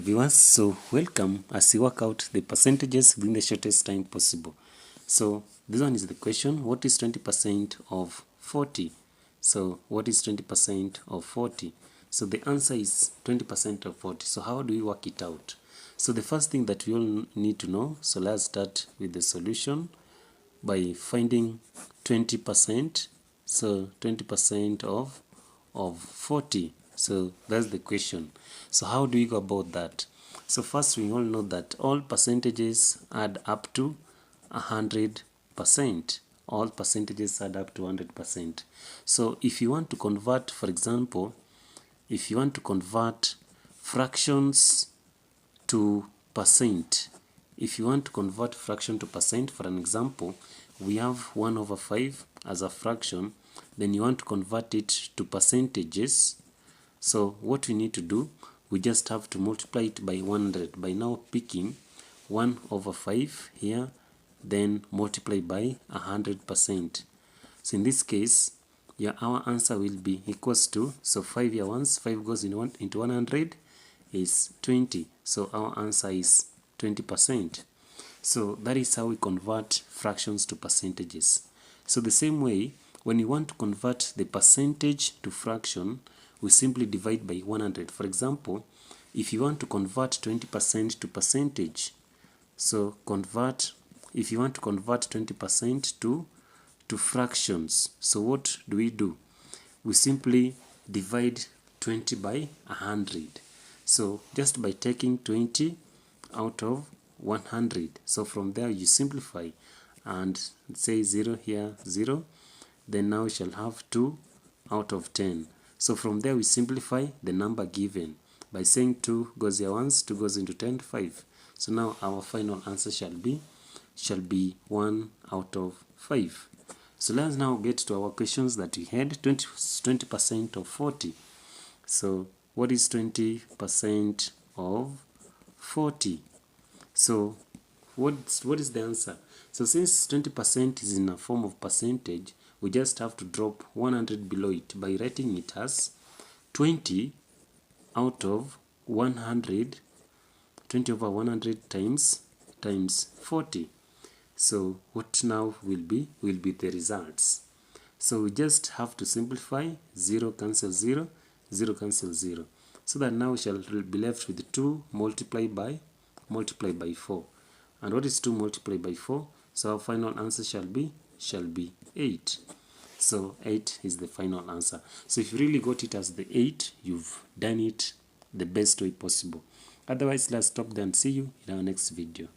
viewers, so welcome as we work out the percentages within the shortest time possible. So this one is the question: what is 20% of 40? So what is 20% of 40? So the answer is 20% of 40. So how do we work it out? So the first thing that we all need to know, so let's start with the solution by finding 20%. So 20% of 40. So that's the question. So how do we go about that? So first, we all know that all percentages add up to 100%. All percentages add up to 100%. So if you want to convert, for example, if you want to convert fractions to percent, if you want to convert fraction to percent, for an example, we have 1 over 5 as a fraction, then you want to convert it to percentages. So what we need to do, we just have to multiply it by 100 by now picking 1 over 5 here, then multiply by 100%. So in this case, our answer will be equals to, so 5 here once 5 goes into 100 is 20. So our answer is 20%. So that is how we convert fractions to percentages. So the same way, when you want to convert the percentage to fraction, we simply divide by 100. For example, if you want to convert 20% to percentage, so if you want to convert 20% to fractions, so what do? We simply divide 20 by 100. So just by taking 20 out of 100, so from there you simplify and say 0 here, 0, then now we shall have 2 out of 10. So from there we simplify the number given by saying 2 goes here once, 2 goes into 10, 5. So now our final answer shall be 1 out of 5. So let's now get to our questions that we had. 20% of 40. So what is 20% of 40? So what is the answer? So since 20% is in a form of percentage, we just have to drop 100 below it by writing it as 20 out of 100, 20 over 100 times 40. So what now will be the results. So we just have to simplify, 0 cancel 0, 0 cancel 0. So that now we shall be left with 2 multiplied by 4. And what is 2 multiplied by 4? So our final answer shall be 8. So 8 is the final answer. So if you really got it as the 8, you've done it the best way possible. Otherwise, let's stop there and see you in our next video.